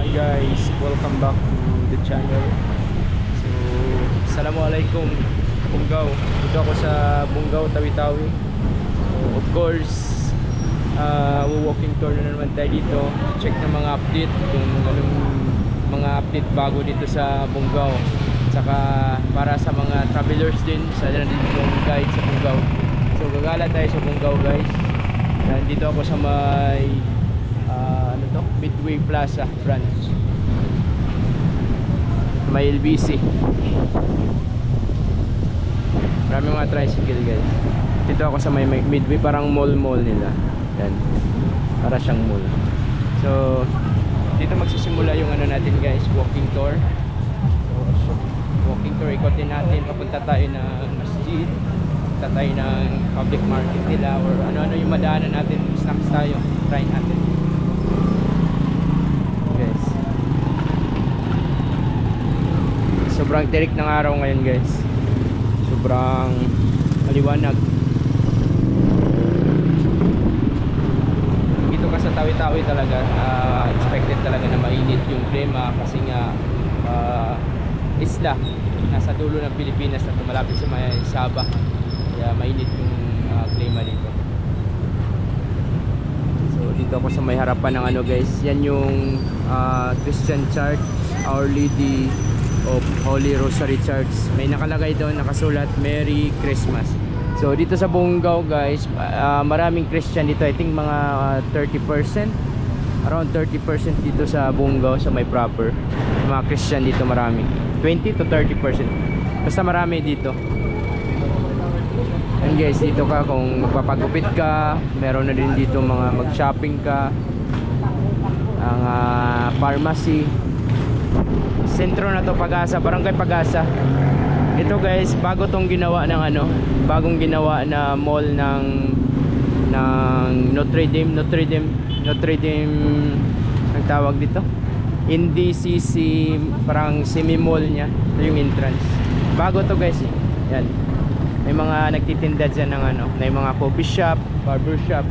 morning guys, welcome back to the channel. So, assalamualaikum Bungaw. Dito ako sa Bungaw, Tawi-Tawi. So, of course, walking tour na naman tayo dito. Check ng mga update, kung anong mga update bago dito sa Bungaw. Saka para sa mga travelers din, sa ditong guide sa Bungaw. So, gagala tayo sa Bungaw guys. Nandito ako sa Midway Plaza branch, may LBC. Maraming mga tricycle guys. Dito ako sa may Midway, parang mall nila. Yan, para siyang mall. So dito magsisimula yung ano natin guys, walking tour. So walking tour, ikotin natin. Papunta tayo ng masjid, papunta tayo ng public market nila, or ano-ano yung madaanan natin. Snacks tayo, try natin. Sobrang tirik ng araw ngayon guys. Sobrang maliwanag. Dito ka sa Tawi-Tawi talaga, expected talaga na mainit yung klima kasi nga isla nasa dulo ng Pilipinas na malapit sa may Sabah. Kaya mainit yung klima dito. So dito ako sa may harapan ng ano guys. Yan yung Christian Church, Our Lady of Holy Rosary Church. May nakalagay doon, nakasulat Merry Christmas. So dito sa Bungaw guys, maraming Christian dito. I think mga 30%, around 30% dito sa Bungaw, sa may proper. Mga Christian dito marami, 20 to 30%, basta marami dito. And guys, dito ka kung magpapagupit ka, meron na din dito mga mag-shopping ka, ang pharmacy. Sentro na to, Pag-asa, barangay Pag-asa. Ito guys, bago tong ginawa ng ano, bagong ginawa na mall ng Notre Dame ang tawag dito, NDCC, parang semi-mall niya. Ito yung entrance. Bago to guys. Yan. May mga nagtitinda dyan ng ano, may mga coffee shop, barber shop.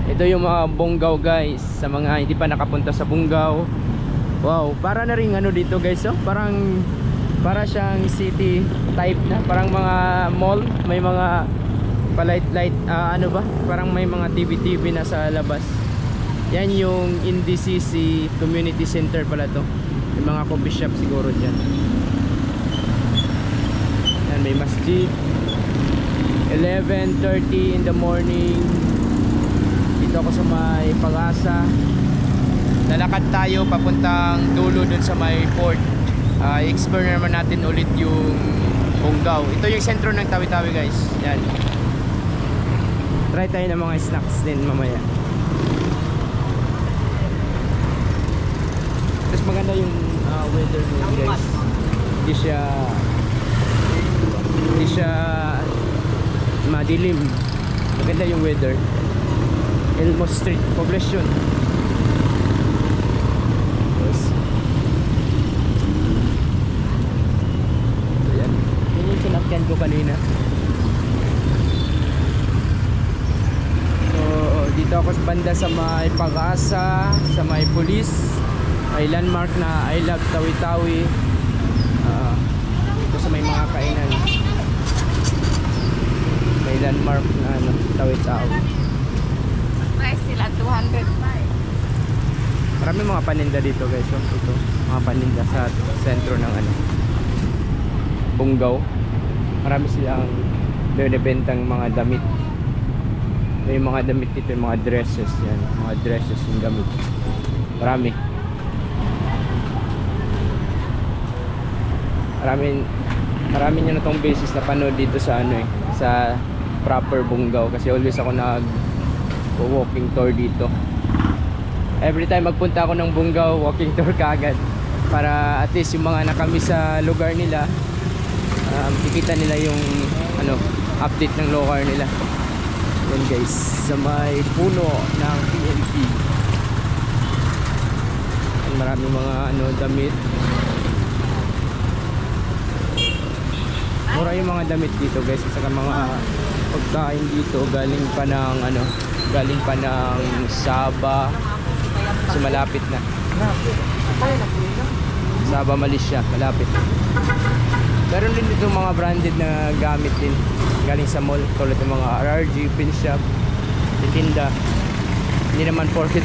Ito yung mga Bungaw guys, sa mga hindi pa nakapunta sa Bungaw. Wow, para na ring ano dito guys, oh. Para siyang city type na, parang mga mall, may mga palight ano ba? Parang may mga TV na sa labas. Yan yung NDCC Community Center pala to. May mga coffee shop siguro diyan. Yan, may masjid. 11:30 in the morning. Dito ako sa may Pag-asa. Lalakad tayo papuntang dulo dun sa may port. I-explore naman natin ulit yung Bungaw. Ito yung sentro ng Tawi-Tawi guys. Yan. Try tayo ng mga snacks din mamaya. Tapos maganda yung weather ngayon guys. Hindi siya madilim. Maganda yung weather. Elmo Street, Poblacion. Yes. Ayan. Yun yung sinakyan ko kanina. So, dito ako sa banda sa may Pag-asa, sa may police. May landmark na I Love Tawi-Tawi. Dito sa may mga kainan. May landmark na ano, Tawi-Tawi. Sila 200 pa eh. Marami mga paninda dito guys, so ito mga paninda sa sentro ng ano, Bungaw. Marami silang binebentang mga damit. May mga damit dito, mga dresses yan, mga dresses yung damit. Marami nyo na tong basis na panood dito sa ano eh, sa proper Bungaw, kasi always ako walking tour dito. Every time magpunta ako ng Bungaw, walking tour kaagad, para at least yung mga nakamiss sa lugar nila, makikita nila yung ano, update ng lugar nila. Yan guys, sa may puno ng PNP. Maraming mga ano, damit. Mura yung mga damit dito guys, saka mga pagkain dito galing pa ng ano, galing pa ng Sabah, Kasi malapit na. Saba Malaysia, malapit. Meron din dito mga branded na gamit din galing sa mall, tulad ng mga RRG, Pinshop, titinda. Hindi naman porket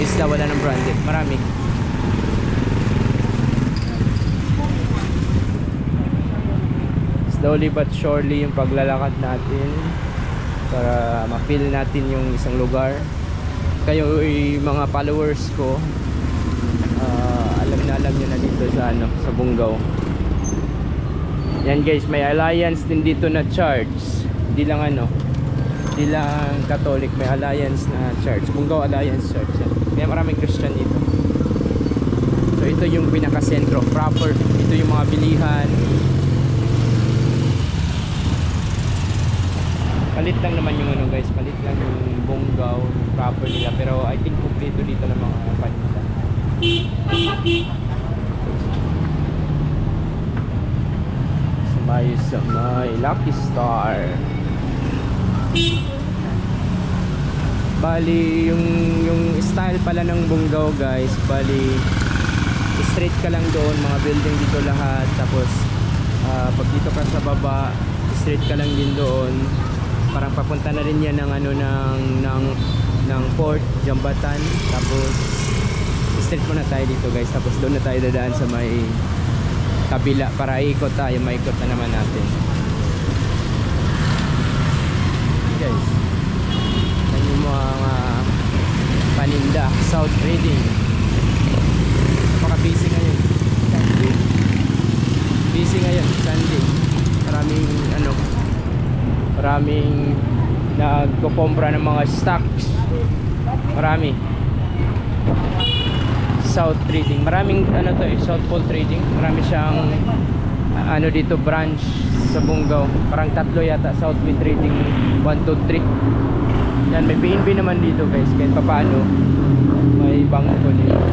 isda wala ng branded, marami. Slowly but surely yung paglalakad natin para ma-feel natin yung isang lugar. Kayo mga followers ko, alam nyo na dito sa sa Bungaw. Yan guys, may alliance din dito na church. Hindi lang hindi lang Catholic, may alliance na church, Bungaw Alliance Church. May maraming Christian dito. So ito yung pinaka-sentro proper. Ito yung mga bilihan. Palit lang naman yung guys, palit lang yung Bungaw proper nila, pero I think kompleto dito ng mga paninda. Sa may Lucky Star. Bali yung style pala ng Bungaw guys, bali straight ka lang doon, mga building dito lahat, tapos pag dito ka sa baba, straight ka lang din doon. Parang papunta na rin yan ng ng Port Jambatan, tapos straight muna tayo dito guys, tapos doon na tayo dadaan sa may kabila para ikot tayo, maikot na naman natin guys. Yan yung mga paninda, South Trading. Napaka busy ngayon, busy ngayon, Sunday. Maraming nagkukompra ng mga stocks, marami. South Trading, maraming South Pole Trading, marami siyang dito branch sa Bungaw, parang 3 yata. Southwind Trading 1, 2, 3. Yan, may PNB naman dito guys, kahit papaano may bangko dito.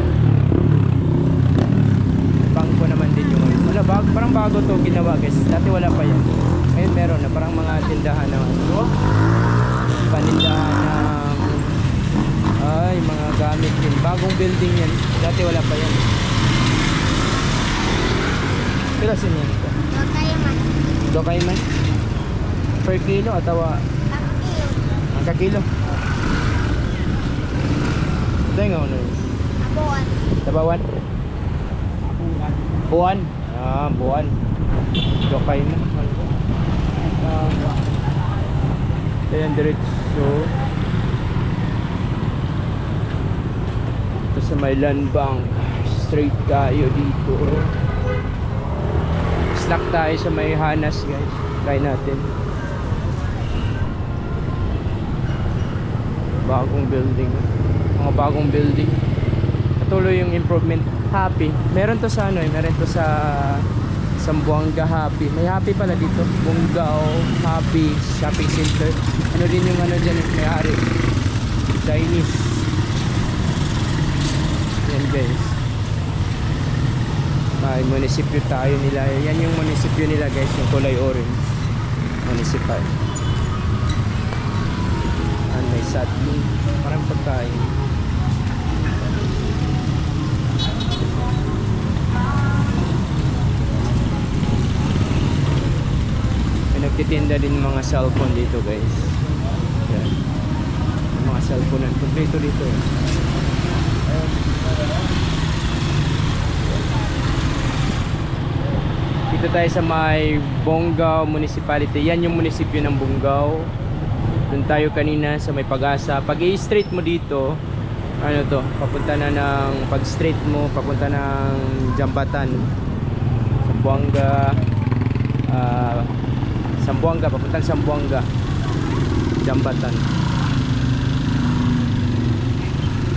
Bangko naman din yung parang bago to ginawa guys, dati wala pa yan, ngayon meron na, parang mga tindahan ng panindahan ng mga gamit din, bagong building yan, dati wala pa yan. Pero sin yan ito? Dokay man per kilo atau ang kakilo? Ito yung tabawan? Buwan? Buwan. Dokay na. Ayan, diretso. Ito sa may land bank. Straight tayo dito. Slack tayo sa may Hanas guys. Try natin. Bagong building. Mga bagong building. Patuloy yung improvement. Happy. Meron to sa meron to sa Zamboanga Happy. May Happy pala dito. Bungaw Happy Shopping Center. Ano din yung dyan may-ari. Chinese. Yan guys. May munisipyo tayo nila. Yan yung munisipyo nila guys, yung kulay orange. Municipal. And may sadly. Parang pagkain. May nagtitinda din mga cellphone dito guys. Yan. Mga cellphone. Kompleto dito eh. Dito tayo sa may Bungaw Municipality. Yan yung munisipyo ng Bungaw. Doon tayo kanina sa may Pag-asa. Pag i-straight mo dito, papunta na ng pag-straight mo, papunta ng Jambatan. Zamboanga, papuntang Zamboanga. Jambatan.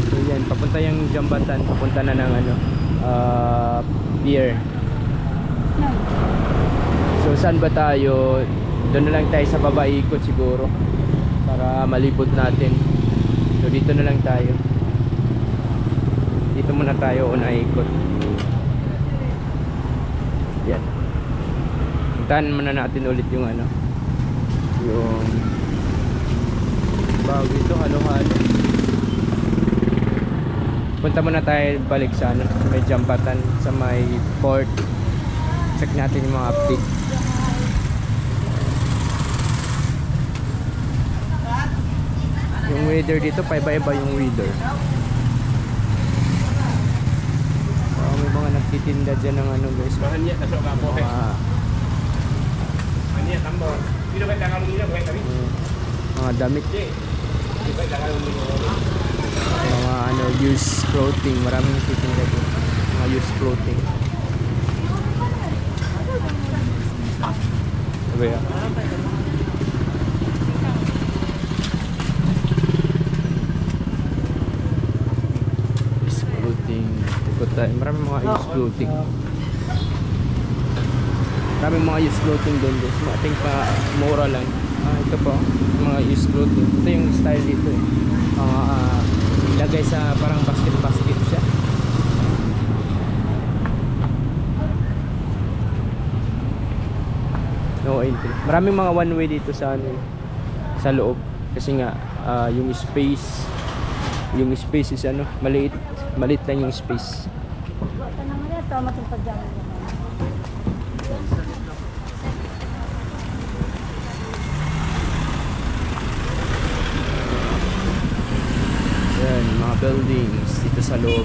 So yan, papunta yung Jambatan, papunta na ng pier. So saan ba tayo? Doon na lang tayo sa baba, ikot siguro para malibot natin. So dito na lang tayo. Dito muna tayo una ikot. Yan. Puntahan muna natin ulit yung yung bago ito, halo-halo. Punta muna tayo balik sa ano, sa may Jampatan, sa may port. Check natin yung mga update. Yung weather dito, paiba-iba yung weather. May mga nagtitinda dyan ng ano guys. Mga damit. Mga ano, used clothing. Maraming nagtitinda dyan. Mga used clothing. Sabi ya. Used clothing. Ikot tayo. Maraming mga used clothing. Maraming mga used clothing doon guys. Mating pa mura lang. Ito po. Mga used clothing. Ito yung style dito eh. Lagay sa parang basket siya. No entry. Maraming mga one way dito sa ano, sa loob kasi nga yung space is ano, maliit lang yung space. Yan, mga buildings dito sa loob.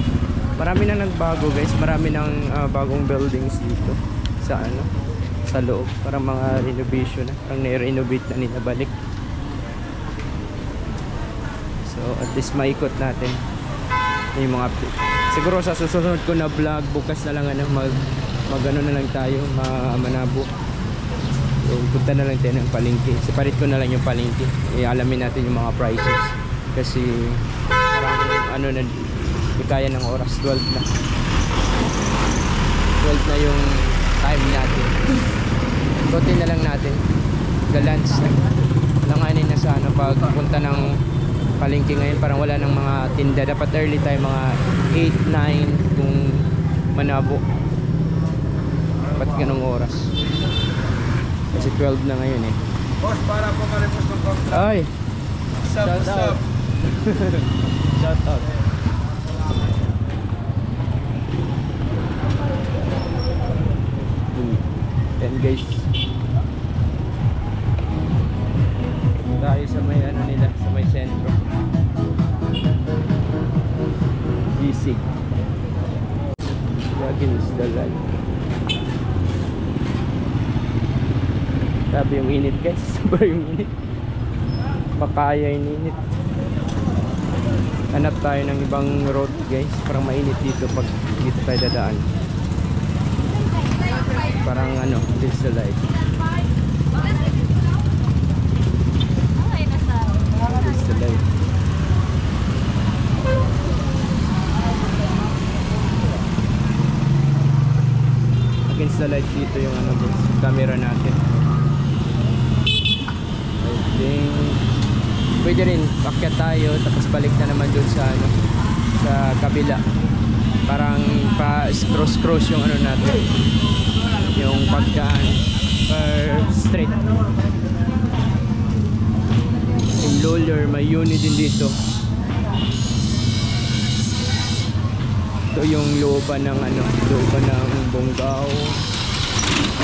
Marami na nagbago guys, marami nang bagong buildings dito sa ano, sa loob. Parang mga renovation na, parang na-renovate na nila balik. So at least maikot natin yung mga update. Siguro sa susunod ko na vlog, bukas na lang ano, mag ano na lang tayo, manabo. So punta na lang tayo ng palengke. Separate ko na lang yung palengke. Alamin natin yung mga prices. Kasi parang ano na, di kaya ng oras, 12 na. 12 na yung time natin. Ikotin na lang natin. Galants na. Langanin na sa ano, pag punta ng palengke ngayon, parang wala ng mga tinda. Dapat early tayo, mga 8, 9 kung manabo. Dapat ganong oras. Kasi 12 na ngayon eh. Boss, para po ma-repost ng contract. Ay! Shout out. Shout out. Yan guys. Tayo sa may ano nila, sa may sentro. Gisig. Laging is the light. Sabi yung init guys. Sabi yung init. Makaya yung init. Hanap tayo ng ibang road guys. Parang mainit dito pag dito tayo dadaan. Parang ano, this the light. This the light. Against the light dito yung ano guys, camera natin. I think pwede rin pakyat tayo tapos balik na naman dun sa ano, sa kabila. Parang pa cross yung ano natin, yung pagkaan per street. Yung roller, may unit din dito. Ito yung looban ng ano, looban ng Bungaw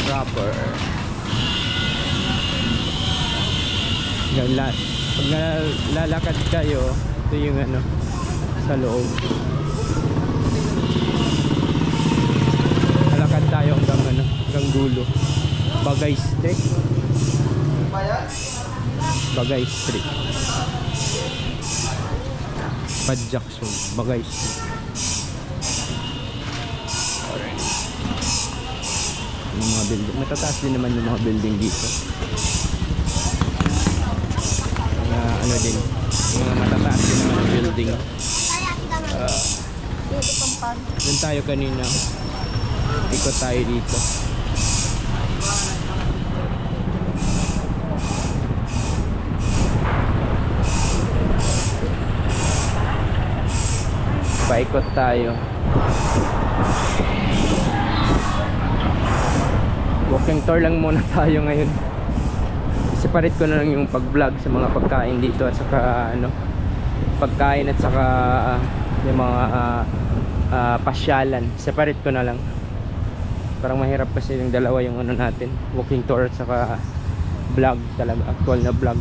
proper. Yan lahat. Pag lalakad kayo, ito yung ano, sa loob. Lalakad tayo hanggang ano, hanggang dulo. Bagay Street. Bagay Street. Jackson, Bagay Street. Alright. Yung mga building, matataas din naman yung mga building dito. Ano din, mga matataas din naman ang building. Doon tayo kanina, ikot tayo dito. Paikot tayo. Walking tour lang muna tayo ngayon. Separate ko na lang yung pag-vlog sa mga pagkain dito at saka ano, pagkain at saka yung mga pasyalan. Separate ko na lang. Parang mahirap kasi yung dalawa yung ano natin, walking tour at saka vlog talaga, actual na vlog.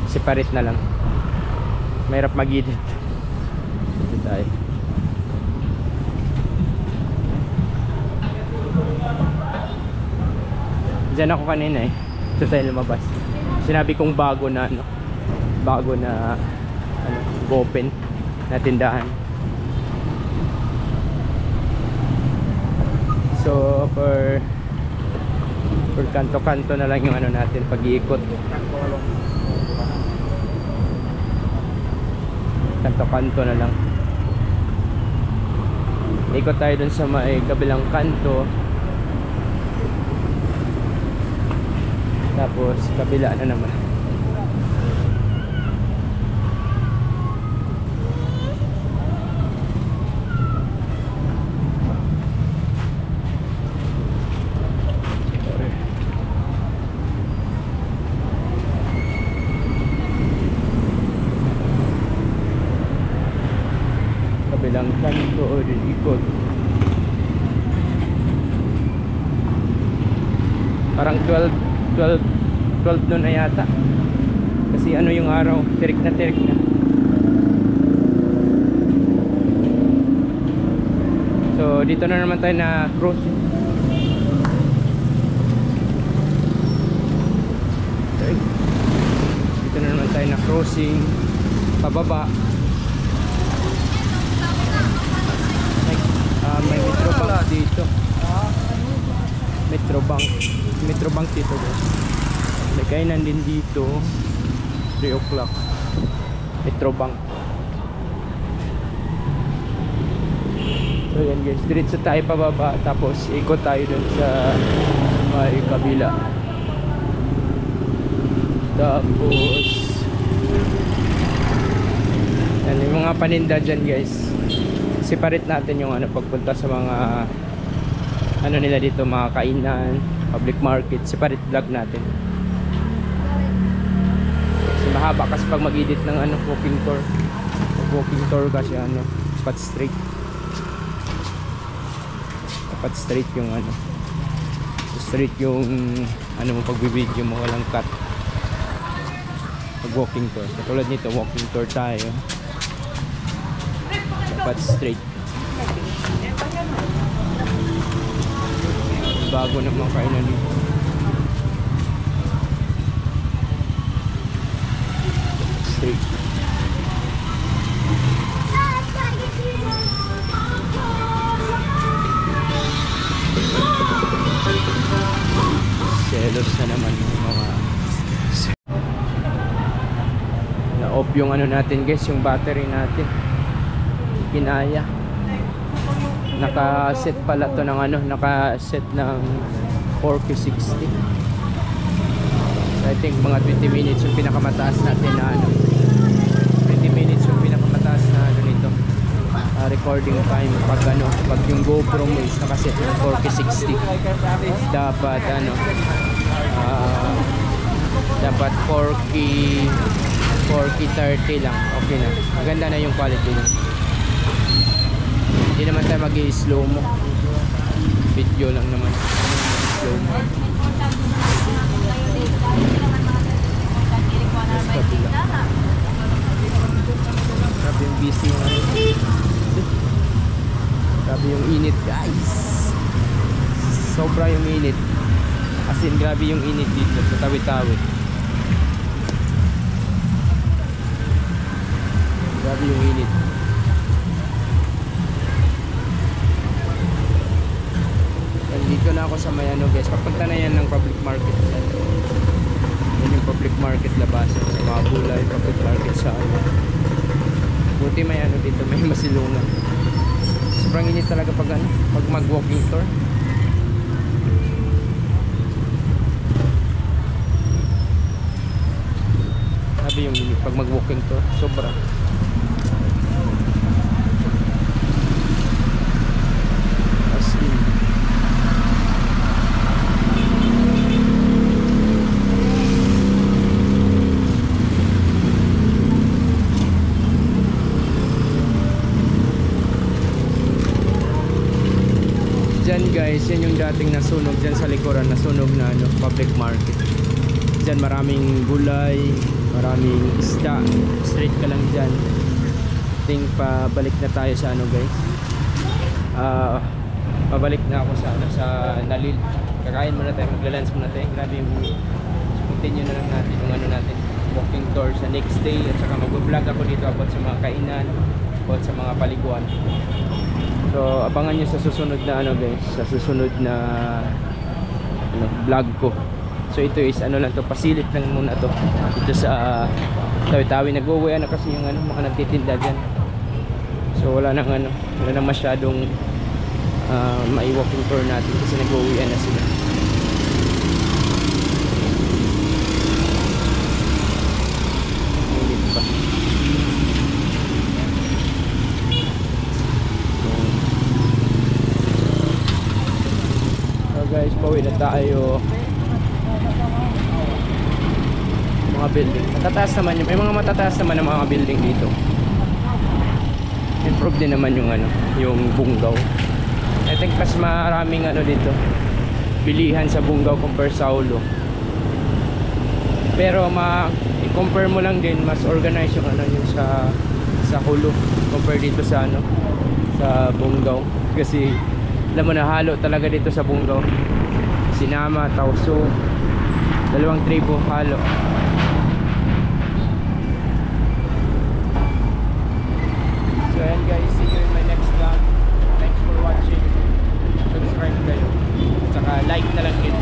Separate na lang. Mahirap mag-edit. Ito tayo. Diyan ako kanina eh. Ito tayo lumabas. Sinabi kong bago na ano, bago na ano, open na tindahan. So per kanto-kanto na lang yung ano natin pag-iikot. Kanto-kanto na lang. Ikot tayo dun sa may kabilang kanto. Tapos kabila na naman. Kabilang kanto din ikot. Parang 12 noon na yata. Kasi ano yung araw, tirik na tirik na. So dito na naman tayo na cruise. Dito na naman tayo na crossing pababa. May Metrobank dito. Metrobank dito guys. May kainan din dito. 3 o'clock. Metrobank. So yan guys, diretso tayo pababa. Tapos ikot tayo dun sa may kabila. Tapos yan yung mga paninda dyan guys. Separate natin yung ano pagpunta sa mga ano nila dito, mga kainan, public market. Separate vlog natin. Kasi mahaba kasi pag mag-edit ng ano walking tour. Walking tour kasi ano, dapat straight. Dapat straight yung ano. Straight yung ano mo pag-video mo, walang cut. Pag walking tour. Katulad nito, walking tour tayo. Dapat straight. Bago naman kainan dito. Straight. Selos na naman yung mga na-off yung ano natin guys, yung battery natin. Kinaya. Naka-set pala to ng ano, naka-set ng 4K60. So I think mga 20 minutes yung pinakamataas natin na ano. 20 minutes yung pinakamataas na ano nito. Recording time pag ano, pag yung GoPro mo is naka-set ng 4K60. Dapat ano, dapat 4K30 lang. Okay na. Maganda na yung quality niya. Hindi naman tayo mag-i-slow mo. Video lang naman. Slow mo. Mas kabila. Grabe yung busy yung ano. Grabe yung init guys. Sobra yung init. As in grabe yung init dito sa Tawi-Tawi. Grabe yung init. Dito na ako sa may ano guys, papunta na yan ng public market. Yan yung public market labasan sa mga gulay, public market sa ano. Buti may ano dito, may masilungan. Sobrang init talaga pag ano, pag mag-walking tour. Sabi yung init pag mag-walking tour, sobra. Diyan guys, yan yung dating nasunog diyan sa likuran, nasunog na ano, public market. Diyan maraming gulay, maraming isda. Straight ka lang diyan. Ting pabalik na tayo sa ano guys. Pabalik na ako sa ano, sa Nalil. Kakain muna tayo, magla-lunch muna tayo. Grabe yung buhay. So, continue na lang natin yung ano natin, walking tour sa next day, at saka mag-vlog ako dito about sa mga kainan, about sa mga paliguan. So abangan nyo sa susunod na ano guys, sa susunod na ano, vlog ko. So ito is ano lang to, pasilip lang muna to dito sa Tawi-Tawi. Nag-uwian na kasi yung ano, mga nagtitinda dyan. So wala nang ano, wala nang masyadong mai-walking tour natin kasi nag-uwian na sila. Ulit pa. Guys, pauwi na tayo. Mga building matataas naman yung, may mga matataas naman ang mga building dito. Improve din naman yung ano, yung Bungaw. I think mas maraming ano dito, bilihan sa Bungaw compare sa Ulo. Pero i-compare mo lang din, mas organized yung ano yung sa Ulo compare dito sa ano, sa Bungaw. Kasi alam mo na, halo talaga dito sa Bungaw. Sinama, Tauso, dalawang tribo halo. So ayan guys, see you in my next vlog. Thanks for watching. Subscribe kayo, at saka like na lang din.